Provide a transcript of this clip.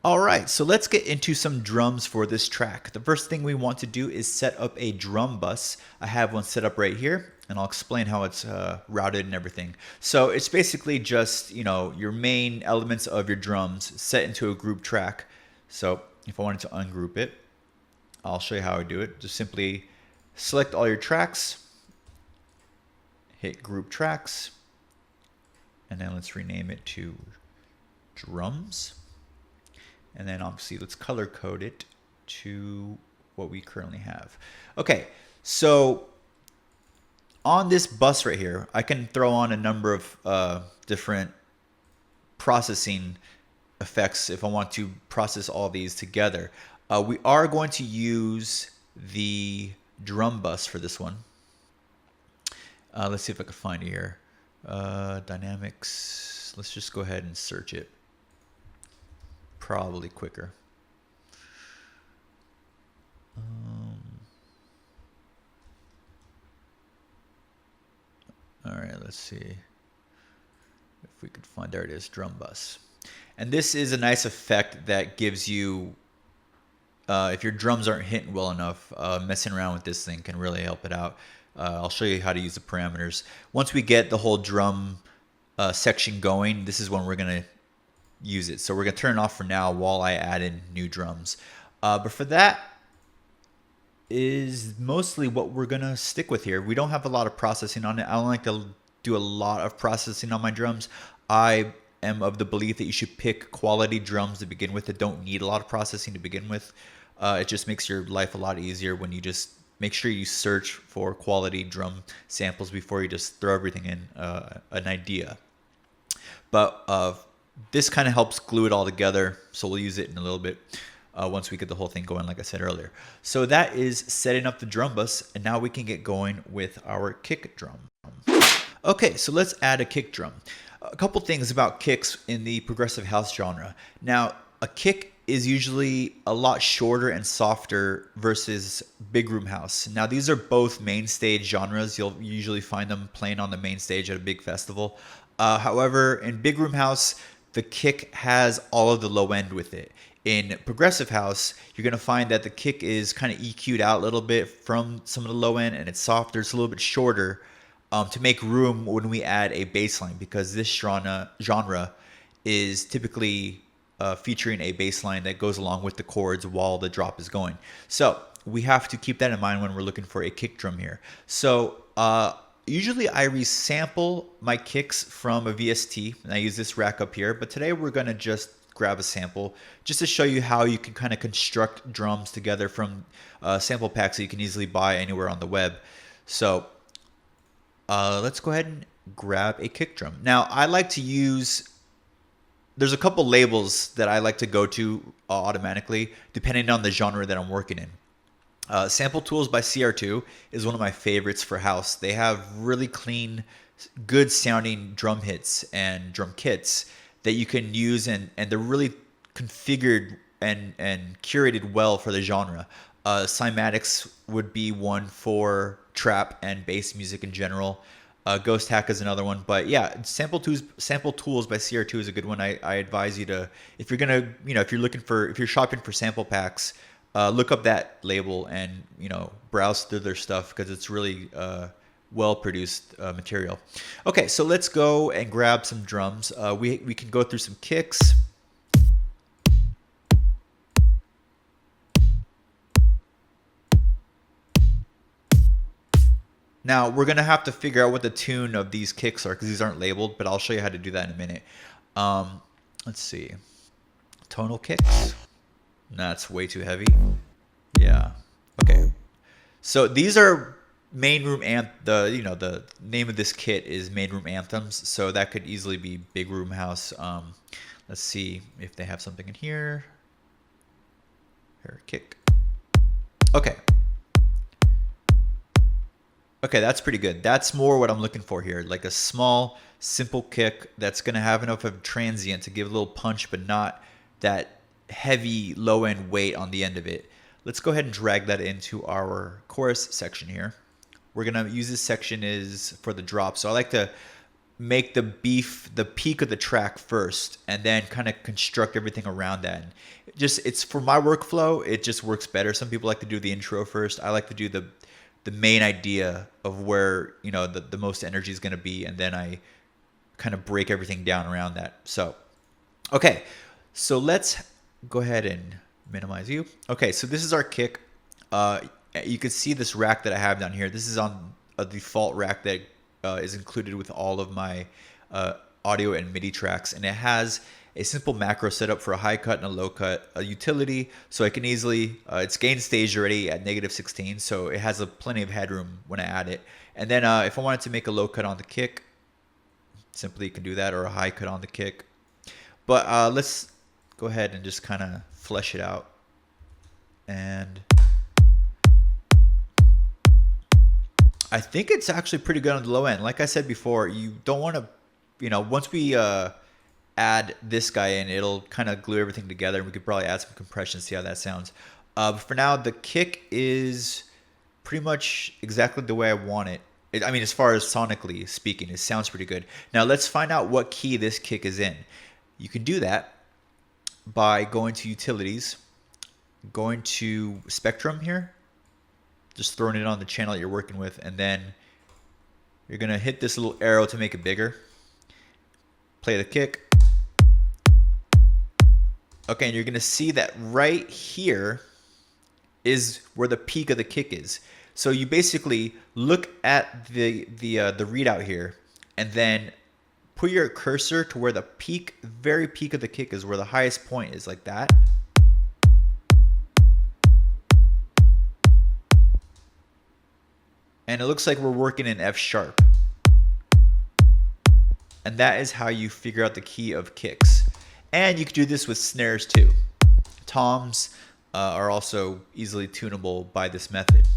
All right, so let's get into some drums for this track. The first thing we want to do is set up a drum bus. I have one set up right here, and I'll explain how it's routed and everything. So it's basically just, your main elements of your drums set into a group track. So if I wanted to ungroup it, I'll show you how I do it. Just simply select all your tracks, hit group tracks, and then let's rename it to drums. And then obviously let's color code it to what we currently have. Okay, so on this bus right here, I can throw on a number of different processing effects if I want to process all these together. We are going to use the drum bus for this one. Let's see if I can find it here. Dynamics, let's just go ahead and search it. Probably quicker. All right, let's see if we could find, there it is, drum bus. And this is a nice effect that gives you, if your drums aren't hitting well enough, messing around with this thing can really help it out. I'll show you how to use the parameters. Once we get the whole drum section going, this is when we're going to use it. So we're going to turn it off for now while I add in new drums. But for that is mostly what we're going to stick with here. We don't have a lot of processing on it. I don't like to do a lot of processing on my drums. I am of the belief that you should pick quality drums to begin with that don't need a lot of processing to begin with. It just makes your life a lot easier when you just make sure you search for quality drum samples before you just throw everything in an idea. But this kind of helps glue it all together, so we'll use it in a little bit once we get the whole thing going, like I said earlier. So that is setting up the drum bus, and now we can get going with our kick drum. Okay, so let's add a kick drum. A couple things about kicks in the progressive house genre. Now, a kick is usually a lot shorter and softer versus big room house. Now, these are both main stage genres. You'll usually find them playing on the main stage at a big festival. However, in big room house, the kick has all of the low end with it. In progressive house, you're going to find that the kick is kind of EQ'd out a little bit from some of the low end, and it's softer. It's a little bit shorter to make room when we add a bass line, because this genre is typically featuring a bass line that goes along with the chords while the drop is going. So we have to keep that in mind when we're looking for a kick drum here. So usually I resample my kicks from a VST, and I use this rack up here, but today we're going to just grab a sample just to show you how you can kind of construct drums together from sample packs that you can easily buy anywhere on the web. So let's go ahead and grab a kick drum. Now, I like to use, there's a couple labels that I like to go to automatically depending on the genre that I'm working in. Sample Tools by CR2 is one of my favorites for house. They have really clean, good sounding drum hits and drum kits that you can use, and they're really configured and curated well for the genre. Cymatics would be one for trap and bass music in general. Ghost Hack is another one, but yeah, Sample Tools by CR2 is a good one. I advise you to, if you're gonna, if you're shopping for sample packs, look up that label and browse through their stuff, because it's really well produced material. Okay, so let's go and grab some drums. We can go through some kicks. Now we're gonna have to figure out what the tune of these kicks are, because these aren't labeled, but I'll show you how to do that in a minute. Let's see, tonal kicks. That's way too heavy. Yeah. Okay. So these are main room the name of this kit is main room anthems. So that could easily be big room house. Let's see if they have something in here. Here, kick. Okay. Okay, that's pretty good. That's more what I'm looking for here. Like a small, simple kick that's going to have enough of a transient to give a little punch, but not that heavy low end weight on the end of it. Let's go ahead and drag that into our chorus section here. We're going to use this section is for the drop. So I like to make the peak of the track first, and then kind of construct everything around that. And it's for my workflow, it just works better. Some people like to do the intro first. I like to do the main idea of where, you know, the most energy is going to be, and then I kind of break everything down around that. So, okay, so let's go ahead and minimize you. Okay, so this is our kick. You can see this rack that I have down here. This is on a default rack that is included with all of my audio and MIDI tracks, and it has a simple macro setup for a high cut and a low cut, a utility, so I can easily, it's gain stage already at -16, so it has plenty of headroom when I add it. And then if I wanted to make a low cut on the kick, simply you can do that, or a high cut on the kick. But let's go ahead and just kind of flesh it out. And I think it's actually pretty good on the low end. Like I said before, you don't want to, you know, once we add this guy in, it'll kind of glue everything together, and we could probably add some compression, see how that sounds. But for now, the kick is pretty much exactly the way I want it. I mean, as far as sonically speaking, it sounds pretty good. Now let's find out what key this kick is in. You can do that by going to Utilities, going to Spectrum here, just throwing it on the channel that you're working with, and then you're gonna hit this little arrow to make it bigger. Play the kick. Okay, and you're gonna see that right here is where the peak of the kick is. So you basically look at the readout here, and then put your cursor to where the peak, very peak of the kick is, where the highest point is, like that. And it looks like we're working in F sharp. And that is how you figure out the key of kicks. And you can do this with snares too. Toms are also easily tunable by this method.